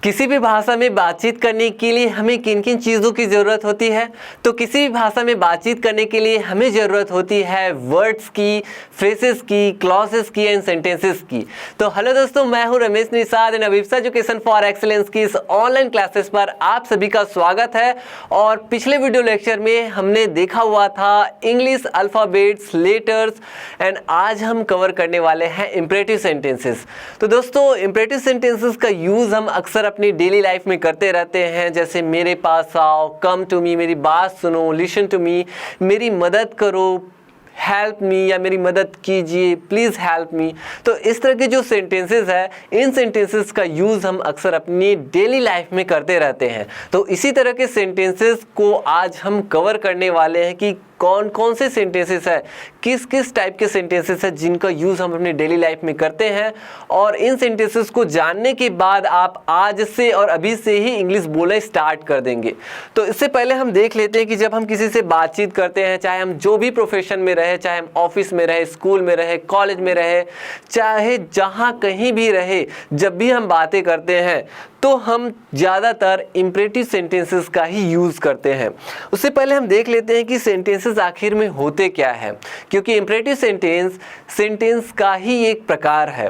किसी भी भाषा में बातचीत करने के लिए हमें किन किन चीज़ों की ज़रूरत होती है? तो किसी भी भाषा में बातचीत करने के लिए हमें ज़रूरत होती है वर्ड्स की, फ्रेजेस की, क्लॉजेस की एंड सेंटेंसेस की। तो हेलो दोस्तों, मैं हूं Ramesh Nishad and Abhipsa education for excellence की इस ऑनलाइन क्लासेस पर आप सभी का स्वागत है। और पिछले वीडियो लेक्चर में हमने देखा हुआ था इंग्लिश अल्फ़ाबेट्स, लेटर्स एंड आज हम कवर करने वाले हैं इम्परेटिव सेंटेंसेस। तो दोस्तों, इम्परेटिव सेंटेंसेस का यूज़ हम अक्सर अपनी डेली लाइफ में करते रहते हैं, जैसे मेरे पास आओ, कम टू मी, मेरी बात सुनो, लिसन टू मी, मेरी मदद करो, हेल्प मी, या मेरी मदद कीजिए, प्लीज़ हेल्प मी। तो इस तरह के जो सेंटेंसेस है, इन सेंटेंसेस का यूज़ हम अक्सर अपनी डेली लाइफ में करते रहते हैं। तो इसी तरह के सेंटेंसेस को आज हम कवर करने वाले हैं कि कौन कौन से सेंटेंसेस है, किस किस टाइप के सेंटेंसेस है जिनका यूज़ हम अपनी डेली लाइफ में करते हैं। और इन सेंटेंसेस को जानने के बाद आप आज से और अभी से ही इंग्लिश बोलना स्टार्ट कर देंगे। तो इससे पहले हम देख लेते हैं कि जब हम किसी से बातचीत करते हैं, चाहे हम जो भी प्रोफेशन में रहे, चाहे हम ऑफिस में रहे, स्कूल में रहे, कॉलेज में रहे, चाहे जहाँ कहीं भी रहे, जब भी हम बातें करते हैं तो हम ज़्यादातर इम्परेटिव सेंटेंसेस का ही यूज़ करते हैं। उससे पहले हम देख लेते हैं कि सेंटेंसेस आखिर में होते क्या है, क्योंकि इम्परेटिव सेंटेंस का ही एक प्रकार है।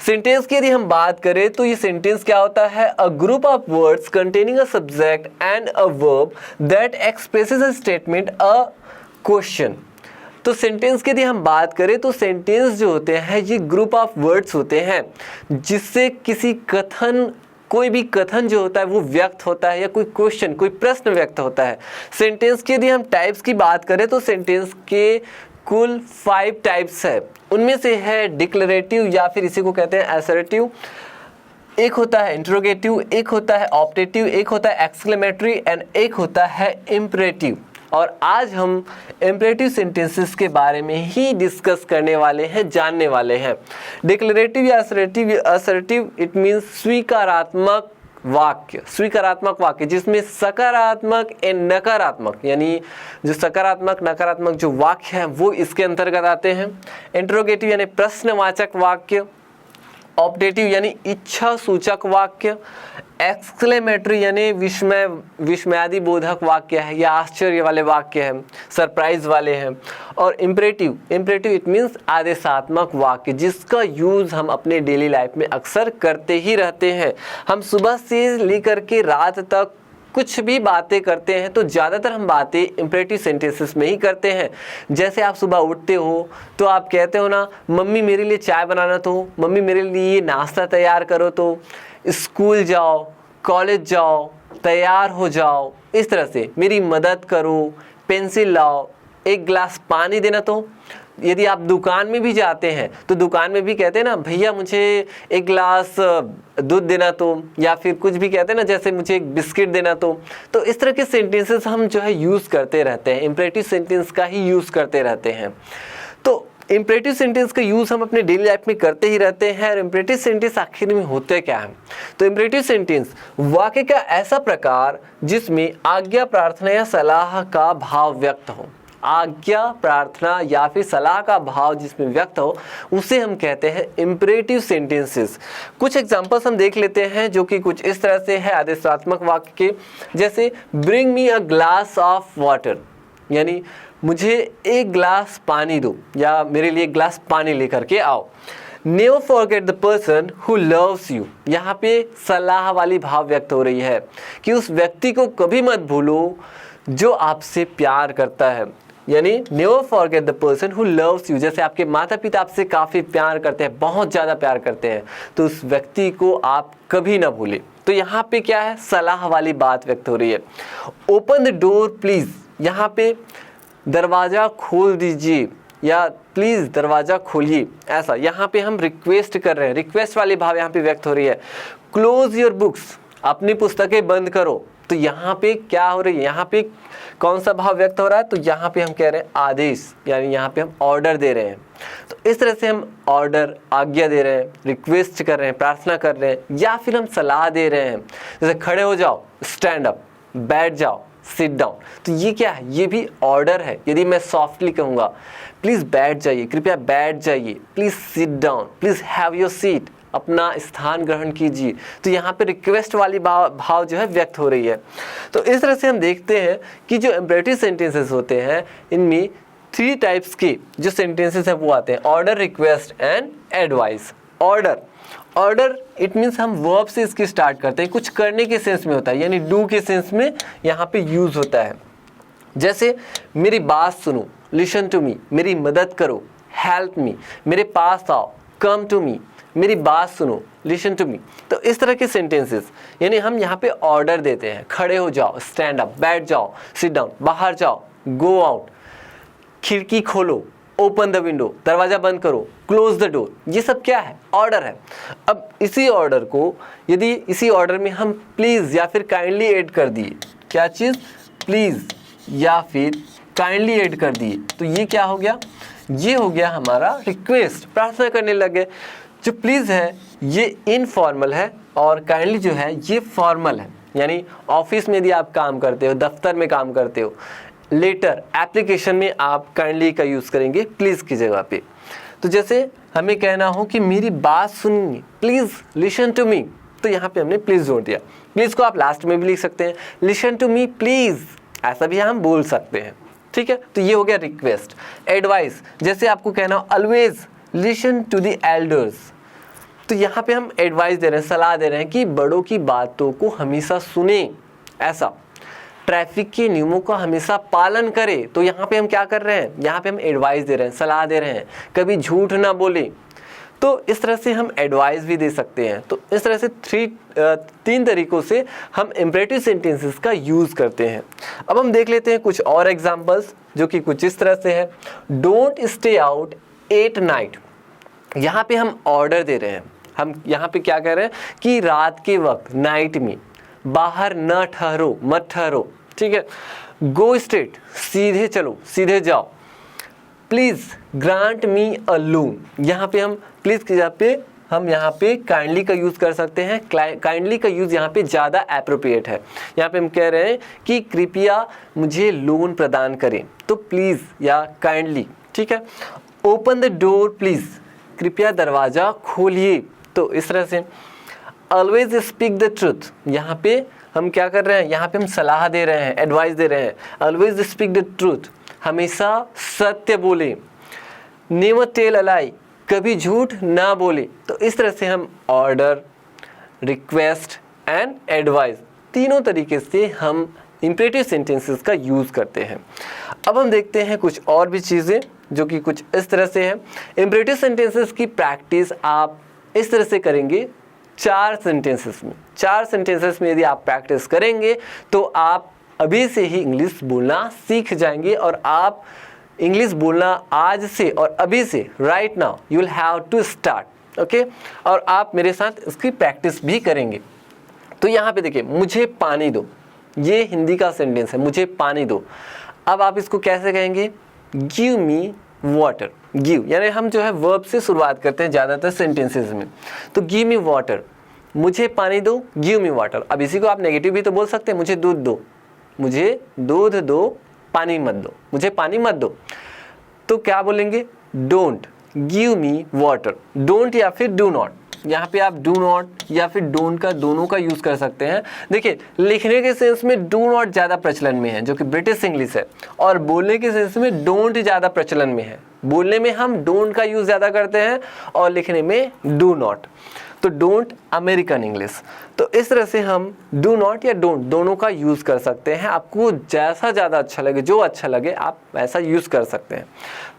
सेंटेंस की यदि हम बात करें तो ये सेंटेंस क्या होता है? A group of words containing a subject and a verb that expresses a statement, a question. तो सेंटेंस की यदि हम बात करें तो सेंटेंस जो होते हैं ये ग्रुप ऑफ वर्ड्स होते हैं जिससे किसी कथन, कोई भी कथन जो होता है वो व्यक्त होता है, या कोई क्वेश्चन, कोई प्रश्न व्यक्त होता है। सेंटेंस की यदि हम टाइप्स की बात करें तो सेंटेंस के कुल 5 टाइप्स है। उनमें से है डिक्लेरेटिव, या फिर इसी को कहते हैं असर्टिव, एक होता है इंट्रोगेटिव, एक होता है ऑप्टेटिव, एक होता है एक्सक्लेमेटरी एंड एक होता है इम्परेटिव। और आज हम इम्परेटिव सेंटेंसेस के बारे में ही डिस्कस करने वाले हैं, जानने वाले हैं। डिक्लेरेटिव या असर्टिव इट मीन्स स्वीकारात्मक वाक्य, स्वीकारात्मक वाक्य जिसमें सकारात्मक एंड नकारात्मक, यानी जो सकारात्मक नकारात्मक जो वाक्य है वो इसके अंतर्गत आते हैं। इंट्रोगेटिव यानी प्रश्नवाचक वाक्य, ऑप्टेटिव यानी इच्छा सूचक वाक्य, एक्सक्लेमेटरी यानी विस्मयादि बोधक वाक्य है या आश्चर्य वाले वाक्य हैं, सरप्राइज वाले हैं। और इम्परेटिव इट मीन्स आदेशात्मक वाक्य जिसका यूज़ हम अपने डेली लाइफ में अक्सर करते ही रहते हैं। हम सुबह से लेकर के रात तक कुछ भी बातें करते हैं तो ज़्यादातर हम बातें इम्परेटिव सेंटेंसेस में ही करते हैं। जैसे आप सुबह उठते हो तो आप कहते हो ना, मम्मी मेरे लिए चाय बनाना, तो मम्मी मेरे लिए नाश्ता तैयार करो, तो स्कूल जाओ, कॉलेज जाओ, तैयार हो जाओ, इस तरह से मेरी मदद करो, पेंसिल लाओ, एक गिलास पानी देना। तो यदि आप दुकान में भी जाते हैं तो दुकान में भी कहते हैं ना, भैया मुझे एक गिलास दूध देना, तो या फिर कुछ भी कहते हैं ना, जैसे मुझे एक बिस्किट देना। तो इस तरह के सेंटेंसेस हम जो है यूज़ करते रहते हैं, इम्परेटिव सेंटेंस का ही यूज़ करते रहते हैं। तो इम्परेटिव सेंटेंस का यूज़ हम अपने डेली लाइफ में करते ही रहते हैं। और इम्परेटिव सेंटेंस आखिर में होते क्या है? तो इम्परेटिव सेंटेंस वाक्य का ऐसा प्रकार जिसमें आज्ञा, प्रार्थना या सलाह का भाव व्यक्त हो। आज्ञा, प्रार्थना या फिर सलाह का भाव जिसमें व्यक्त हो उसे हम कहते हैं इम्परेटिव सेंटेंसेस। कुछ एग्जांपल्स हम देख लेते हैं जो कि कुछ इस तरह से है आदेशात्मक वाक्य के, जैसे bring me a glass of water, यानी मुझे एक गिलास पानी दो, या मेरे लिए एक गिलास पानी लेकर के आओ। Never forget the person who loves you, यहाँ पे सलाह वाली भाव व्यक्त हो रही है कि उस व्यक्ति को कभी मत भूलो जो आपसे प्यार करता है। यानी never forget the person who loves you, जैसे आपके माता पिता आपसे काफ़ी प्यार करते हैं, बहुत ज़्यादा प्यार करते हैं, तो उस व्यक्ति को आप कभी ना भूलें। तो यहाँ पे क्या है? सलाह वाली बात व्यक्त हो रही है। ओपन द डोर प्लीज़, यहाँ पे दरवाज़ा खोल दीजिए या प्लीज़ दरवाज़ा खोलिए, ऐसा यहाँ पे हम रिक्वेस्ट कर रहे हैं, रिक्वेस्ट वाली भाव यहाँ पे व्यक्त हो रही है। क्लोज योर बुक्स, अपनी पुस्तकें बंद करो, तो यहाँ पे क्या हो रही है? यहाँ पे कौन सा भाव व्यक्त हो रहा है? तो यहाँ पे हम कह रहे हैं आदेश, यानी यहाँ पे हम ऑर्डर दे रहे हैं। तो इस तरह से हम ऑर्डर, आज्ञा दे रहे हैं, रिक्वेस्ट कर रहे हैं, प्रार्थना कर रहे हैं, या फिर हम सलाह दे रहे हैं, जैसे खड़े हो जाओ, स्टैंड अप, बैठ जाओ, सिट डाउन। तो ये क्या है? ये भी ऑर्डर है। यदि मैं सॉफ्टली कहूँगा, प्लीज़ बैठ जाइए, कृपया बैठ जाइए, please sit down, please have your seat, अपना स्थान ग्रहण कीजिए। तो यहाँ पे रिक्वेस्ट वाली भाव जो है व्यक्त हो रही है। तो इस तरह से हम देखते हैं कि जो इम्परेटिव सेंटेंसेस होते हैं इनमें 3 टाइप्स के जो सेंटेंसेस हैं वो आते हैं, order, request and advice. Order it means हम वर्ब से इसकी स्टार्ट करते हैं, कुछ करने के सेंस में होता है, यानी डू के सेंस में यहाँ पे यूज होता है। जैसे मेरी बात सुनो, लिसन टू मी, मेरी मदद करो, हेल्प मी, मेरे पास आओ, कम टू मी, मेरी बात सुनो, लिसन टू मी। तो इस तरह के सेंटेंसेस, यानी हम यहाँ पे ऑर्डर देते हैं, खड़े हो जाओ, स्टैंड अप, बैठ जाओ, सिट डाउन, बाहर जाओ, गो आउट, खिड़की खोलो, ओपन द विंडो, दरवाजा बंद करो, क्लोज द डोर, ये सब क्या है? ऑर्डर है। अब इसी ऑर्डर को यदि इसी ऑर्डर में हम प्लीज़ या फिर काइंडली ऐड कर दिए, क्या चीज़? प्लीज़ या फिर काइंडली ऐड कर दिए, तो ये क्या हो गया? ये हो गया हमारा रिक्वेस्ट, प्रार्थना करने लगे। जो प्लीज़ है ये इनफॉर्मल है और काइंडली जो है ये फॉर्मल है, यानी ऑफिस में यदि आप काम करते हो, दफ्तर में काम करते हो, लेटर, एप्लीकेशन में आप काइंडली का यूज़ करेंगे प्लीज़ की जगह पे। तो जैसे हमें कहना हो कि मेरी बात सुनिए, प्लीज़ लिसन टू मी, तो यहाँ पे हमने प्लीज़ जोड़ दिया। प्लीज़ को आप लास्ट में भी लिख सकते हैं, लिसन टू मी प्लीज़, ऐसा भी हम बोल सकते हैं, ठीक है। तो ये हो गया रिक्वेस्ट। एडवाइस, जैसे आपको कहना हो always listen to the elders, तो यहाँ पे हम एडवाइस दे रहे हैं, सलाह दे रहे हैं कि बड़ों की बातों को हमेशा सुने, ऐसा। ट्रैफिक के नियमों का हमेशा पालन करें, तो यहाँ पे हम क्या कर रहे हैं? यहाँ पे हम एडवाइस दे रहे हैं, सलाह दे रहे हैं, कभी झूठ ना बोले। तो इस तरह से हम एडवाइस भी दे सकते हैं। तो इस तरह से 3 तरीकों से हम इम्परेटिव सेंटेंसेस का यूज़ करते हैं। अब हम देख लेते हैं कुछ और एग्जाम्पल्स जो कि कुछ इस तरह से है। Don't stay out at night, यहाँ पे हम ऑर्डर दे रहे हैं, हम यहाँ पे क्या कह रहे हैं कि रात के वक्त, नाइट में बाहर न ठहरो, मत ठहरो, ठीक है। गो स्ट्रेट, सीधे चलो, सीधे जाओ। Please grant me a loan, यहाँ पे हम प्लीज़ की जगह पे हम यहाँ पे काइंडली का यूज़ कर सकते हैं। काइंडली का यूज़ यहाँ पे ज़्यादा एप्रोप्रिएट है। यहाँ पे हम कह रहे हैं कि कृपया मुझे लोन प्रदान करें, तो प्लीज़ या काइंडली, ठीक है। ओपन द डोर प्लीज़, कृपया दरवाज़ा खोलिए, तो इस तरह से। ऑलवेज स्पीक द ट्रूथ, यहाँ पे हम क्या कर रहे हैं? यहाँ पे हम सलाह दे रहे हैं, एडवाइस दे रहे हैं। ऑलवेज स्पीक द ट्रूथ, हमेशा सत्य बोले। नेवर टेल अ लाई, कभी झूठ ना बोले। तो इस तरह से हम ऑर्डर, रिक्वेस्ट एंड एडवाइस, तीनों तरीके से हम इम्परेटिव सेंटेंसेस का यूज़ करते हैं। अब हम देखते हैं कुछ और भी चीज़ें जो कि कुछ इस तरह से है। इम्परेटिव सेंटेंसेस की प्रैक्टिस आप इस तरह से करेंगे 4 सेंटेंसेस में। 4 सेंटेंसेस में यदि आप प्रैक्टिस करेंगे तो आप अभी से ही इंग्लिश बोलना सीख जाएंगे, और आप इंग्लिश बोलना आज से और अभी से, right now you will have to start, okay. और आप मेरे साथ इसकी प्रैक्टिस भी करेंगे। तो यहाँ पे देखिए, मुझे पानी दो, ये हिंदी का सेंटेंस है, मुझे पानी दो। अब आप इसको कैसे कहेंगे? Give me water. गिव यानी हम जो है वर्ब से शुरुआत करते हैं ज़्यादातर सेंटेंसेस में। तो गिव मी वाटर, मुझे पानी दो, गिव मी वाटर। अब इसी को आप नेगेटिव भी तो बोल सकते हैं, मुझे दूध दो, मुझे दूध दो, पानी मत दो, मुझे पानी मत दो। तो क्या बोलेंगे? Don't give me water. Don't या फिर डू नॉट, यहाँ पे आप डू नॉट या फिर डोंट का दोनों का यूज़ कर सकते हैं। देखिए, लिखने के सेंस में डू नॉट ज़्यादा प्रचलन में है जो कि ब्रिटिश इंग्लिश है, और बोलने के सेंस में डोंट ज़्यादा प्रचलन में है। बोलने में हम डोंट का यूज़ ज़्यादा करते हैं और लिखने में डू नॉट। तो डोंट अमेरिकन इंग्लिश। तो इस तरह से हम डू नॉट या डोंट दोनों का यूज़ कर सकते हैं। आपको जैसा ज़्यादा अच्छा लगे, जो अच्छा लगे आप वैसा यूज़ कर सकते हैं।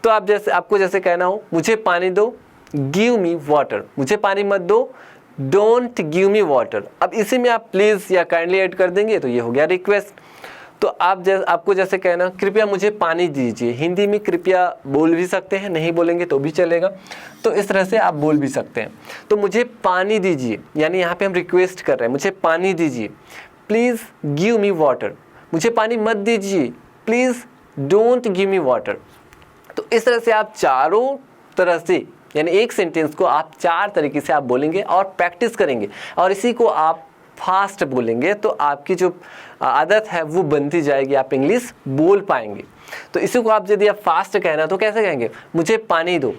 तो आप जैसे, आपको जैसे कहना हो, मुझे पानी दो, गिव मी वाटर, मुझे पानी मत दो, डोंट गिव मी वाटर। अब इसी में आप प्लीज़ या काइंडली ऐड कर देंगे तो ये हो गया रिक्वेस्ट। तो आपको जैसे कहना, कृपया मुझे पानी दीजिए, हिंदी में कृपया बोल भी सकते हैं, नहीं बोलेंगे तो भी चलेगा। तो इस तरह से आप बोल भी सकते हैं। तो मुझे पानी दीजिए, यानी यहाँ पे हम रिक्वेस्ट कर रहे हैं, मुझे पानी दीजिए। प्लीज़ गिव मी वाटर, मुझे पानी मत दीजिए, please don't give me water. तो इस तरह से आप चारों तरह से, यानी एक सेंटेंस को आप 4 तरीके से आप बोलेंगे और प्रैक्टिस करेंगे, और इसी को आप फास्ट बोलेंगे तो आपकी जो आदत है वो बनती जाएगी, आप इंग्लिश बोल पाएंगे। तो इसी को आप यदि आप फास्ट कहना तो कैसे कहेंगे? मुझे पानी दो,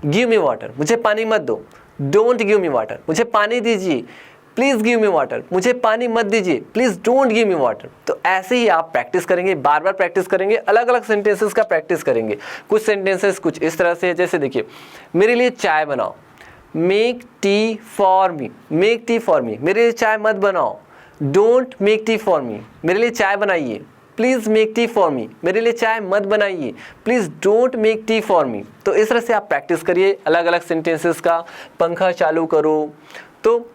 गिव मी वाटर, मुझे पानी मत दो, डोंट गिव मी वाटर, मुझे पानी दीजिए, प्लीज़ गिव मी वाटर, मुझे पानी मत दीजिए, please don't give me water. तो ऐसे ही आप प्रैक्टिस करेंगे, बार बार प्रैक्टिस करेंगे, अलग अलग सेंटेंसेस का प्रैक्टिस करेंगे। कुछ सेंटेंसेस कुछ इस तरह से है, जैसे देखिए, मेरे लिए चाय बनाओ, make tea for me, make tea for me, मेरे लिए चाय मत बनाओ, don't make tea for me, मेरे लिए चाय बनाइए, please make tea for me, मेरे लिए चाय मत बनाइए, please don't make tea for me. तो इस तरह से आप प्रैक्टिस करिए अलग अलग सेंटेंसेस का। पंखा चालू करो, तो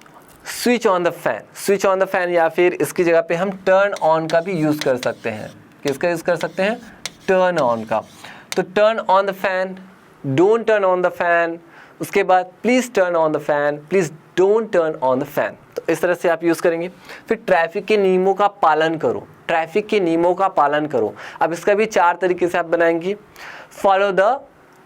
switch on the fan, switch on the fan, या फिर इसकी जगह पे हम टर्न ऑन का भी यूज़ कर सकते हैं। किसका यूज़ कर सकते हैं? टर्न ऑन का। तो turn on the fan, don't turn on the fan, उसके बाद please turn on the fan, please don't turn on the fan. तो इस तरह से आप यूज़ करेंगे। फिर ट्रैफिक के नियमों का पालन करो, ट्रैफिक के नियमों का पालन करो। अब इसका भी 4 तरीके से आप बनाएंगे। Follow the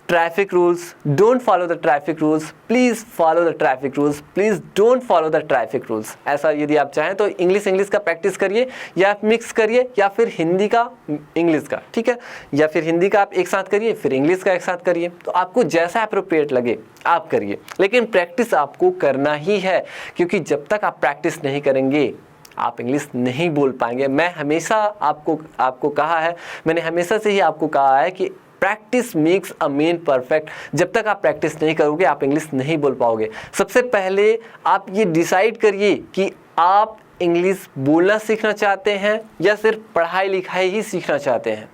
traffic rules, don't follow the traffic rules, please follow the traffic rules, please don't follow the traffic rules. ऐसा यदि आप चाहें तो इंग्लिश का प्रैक्टिस करिए, या मिक्स करिए, या फिर हिंदी का इंग्लिश का, ठीक है, या फिर हिंदी का आप एक साथ करिए, फिर इंग्लिश का एक साथ करिए। तो आपको जैसा अप्रोप्रिएट लगे आप करिए, लेकिन प्रैक्टिस आपको करना ही है, क्योंकि जब तक आप प्रैक्टिस नहीं करेंगे आप इंग्लिश नहीं बोल पाएंगे। मैं हमेशा आपको कहा है, मैंने हमेशा से ही आपको कहा है कि practice makes a man perfect. जब तक आप प्रैक्टिस नहीं करोगे आप इंग्लिश नहीं बोल पाओगे। सबसे पहले आप ये डिसाइड करिए कि आप इंग्लिश बोलना सीखना चाहते हैं या सिर्फ पढ़ाई लिखाई ही सीखना चाहते हैं।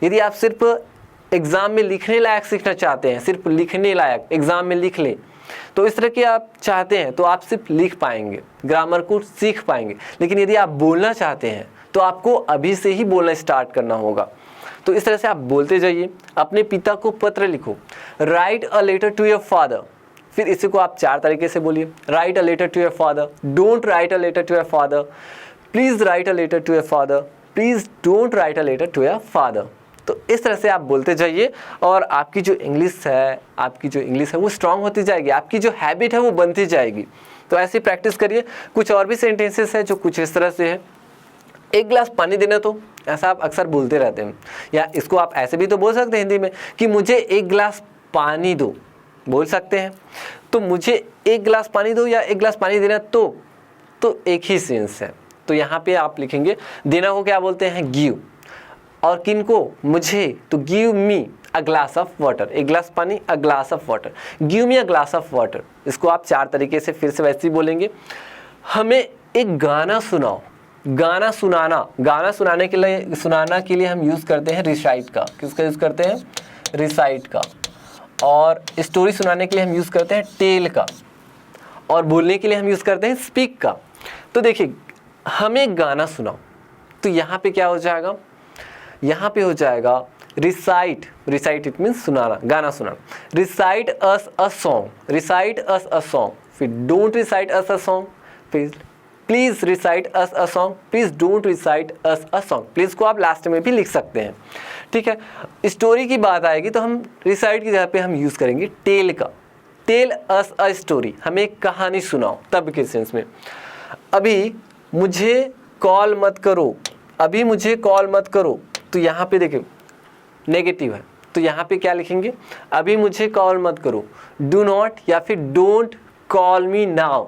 यदि आप सिर्फ एग्ज़ाम में लिखने लायक सीखना चाहते हैं, सिर्फ लिखने लायक, एग्ज़ाम में लिख लें, तो इस तरह के आप चाहते हैं तो आप सिर्फ लिख पाएंगे, ग्रामर को सीख पाएंगे। लेकिन यदि आप बोलना चाहते हैं तो आपको अभी से ही बोलना स्टार्ट करना होगा। तो इस तरह से आप बोलते जाइए। अपने पिता को पत्र लिखो, write a letter to your father. फिर इसी को आप 4 तरीके से बोलिए। Write a letter to your father, don't write a letter to your father, please write a letter to your father, please don't write a letter to your father. तो इस तरह से आप बोलते जाइए और आपकी जो इंग्लिश है वो स्ट्रांग होती जाएगी, आपकी जो हैबिट है वो बनती जाएगी। तो ऐसी प्रैक्टिस करिए। कुछ और भी सेंटेंसेस हैं जो कुछ इस तरह से है। एक गिलास पानी देना, तो ऐसा आप अक्सर बोलते रहते हैं, या इसको आप ऐसे भी तो बोल सकते हैं हिंदी में कि मुझे 1 गिलास पानी दो, बोल सकते हैं। तो मुझे 1 गिलास पानी दो या 1 गिलास पानी देना, तो एक ही सेंस है। तो यहाँ पे आप लिखेंगे, देना को क्या बोलते हैं? गिव। और किनको? मुझे, तो give me a glass of water. 1 गिलास पानी, a glass of water, give me a glass of water. इसको आप 4 तरीके से फिर से वैसे ही बोलेंगे। हमें एक गाना सुनाओ। गाना सुनाने के लिए हम यूज़ करते हैं रिसाइट का। किसका यूज़ करते हैं? रिसाइट का। और स्टोरी सुनाने के लिए हम यूज़ करते हैं टेल का। और बोलने के लिए हम यूज़ करते हैं स्पीक का। तो देखिए, हमें गाना सुनाओ, तो यहाँ पे क्या हो जाएगा? यहाँ पे हो जाएगा रिसाइट। रिसाइट इट मीन्स सुनाना, गाना सुनाना। Recite us a song, recite us a song. फिर don't recite us a song, फिर please recite us a song, please don't recite us a song. Please को आप लास्ट में भी लिख सकते हैं, ठीक है। स्टोरी की बात आएगी तो हम रिसाइट की जगह पे हम यूज़ करेंगे टेल का। टेल अस अ स्टोरी, हमें एक कहानी सुनाओ, तब के सेंस में। अभी मुझे कॉल मत करो, अभी मुझे कॉल मत करो, तो यहाँ पे देखिए नेगेटिव है, तो यहाँ पे क्या लिखेंगे? अभी मुझे कॉल मत करो, डू नॉट या फिर don't call me now.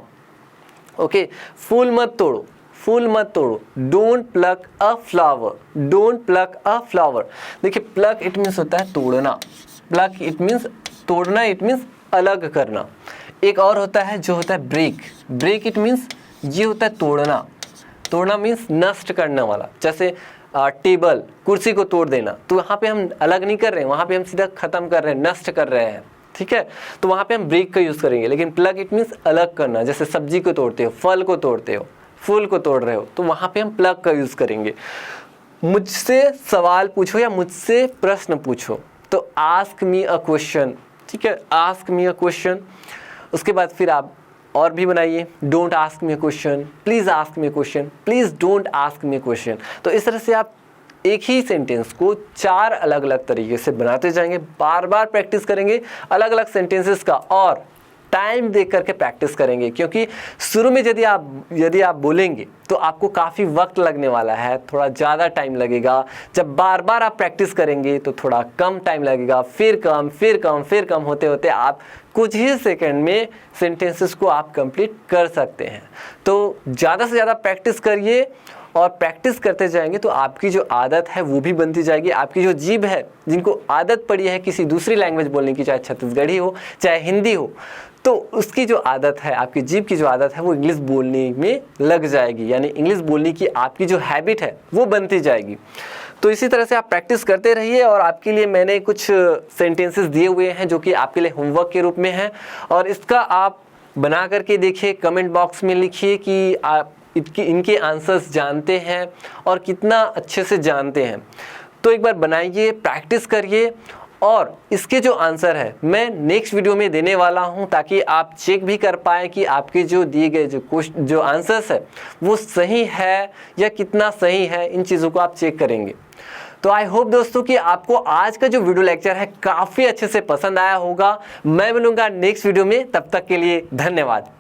Okay, फूल मत तोड़ो, फूल मत तोड़ो, don't pluck a flower, don't pluck a flower. देखिए, प्लक इट मीन्स होता है तोड़ना, प्लक इट मीन्स तोड़ना, इट मीन्स अलग करना। एक और होता है जो होता है ब्रेक। ब्रेक इट मीन्स ये होता है तोड़ना, तोड़ना मीन्स नष्ट करने वाला। जैसे टेबल, कुर्सी को तोड़ देना, तो वहाँ पे हम अलग नहीं कर रहे हैं, वहाँ पे हम सीधा ख़त्म कर रहे हैं, नष्ट कर रहे हैं, ठीक है। तो वहाँ पे हम ब्रेक का यूज़ करेंगे। लेकिन प्लग इट मीन्स अलग करना। जैसे सब्जी को तोड़ते हो, फल को तोड़ते हो, फूल को तोड़ रहे हो, तो वहाँ पे हम प्लग का यूज़ करेंगे। मुझसे सवाल पूछो या मुझसे प्रश्न पूछो, तो आस्क मी अ क्वेश्चन, ठीक है, आस्क मी अ क्वेश्चन। उसके बाद फिर आप और भी बनाइए, don't ask me a question, please ask me a question, please don't ask me a question. तो इस तरह से आप एक ही सेंटेंस को 4 अलग अलग तरीके से बनाते जाएंगे, बार बार प्रैक्टिस करेंगे अलग अलग सेंटेंसेस का। और टाइम देख करके प्रैक्टिस करेंगे, क्योंकि शुरू में यदि आप बोलेंगे तो आपको काफ़ी वक्त लगने वाला है, थोड़ा ज़्यादा टाइम लगेगा। जब बार बार आप प्रैक्टिस करेंगे तो थोड़ा कम टाइम लगेगा, फिर कम होते होते आप कुछ ही सेकंड में सेंटेंसेस को आप कंप्लीट कर सकते हैं। तो ज़्यादा से ज़्यादा प्रैक्टिस करिए, और प्रैक्टिस करते जाएंगे तो आपकी जो आदत है वो भी बनती जाएगी। आपकी जो जीभ है, जिनको आदत पड़ी है किसी दूसरी लैंग्वेज बोलने की, चाहे छत्तीसगढ़ी हो चाहे हिंदी हो, तो उसकी जो आदत है, आपकी जीभ की जो आदत है वो इंग्लिश बोलने में लग जाएगी, यानी इंग्लिश बोलने की आपकी जो हैबिट है वो बनती जाएगी। तो इसी तरह से आप प्रैक्टिस करते रहिए। और आपके लिए मैंने कुछ सेंटेंसेस दिए हुए हैं जो कि आपके लिए होमवर्क के रूप में हैं, और इसका आप बना करके देखिए, कमेंट बॉक्स में लिखिए कि आप इनके आंसर्स जानते हैं और कितना अच्छे से जानते हैं। तो एक बार बनाइए, प्रैक्टिस करिए, और इसके जो आंसर है मैं नेक्स्ट वीडियो में देने वाला हूं, ताकि आप चेक भी कर पाएँ कि आपके जो दिए गए जो आंसर्स है वो सही है या कितना सही है। इन चीज़ों को आप चेक करेंगे। तो आई होप दोस्तों कि आपको आज का जो वीडियो लेक्चर है काफ़ी अच्छे से पसंद आया होगा। मैं मिलूंगा नेक्स्ट वीडियो में, तब तक के लिए धन्यवाद।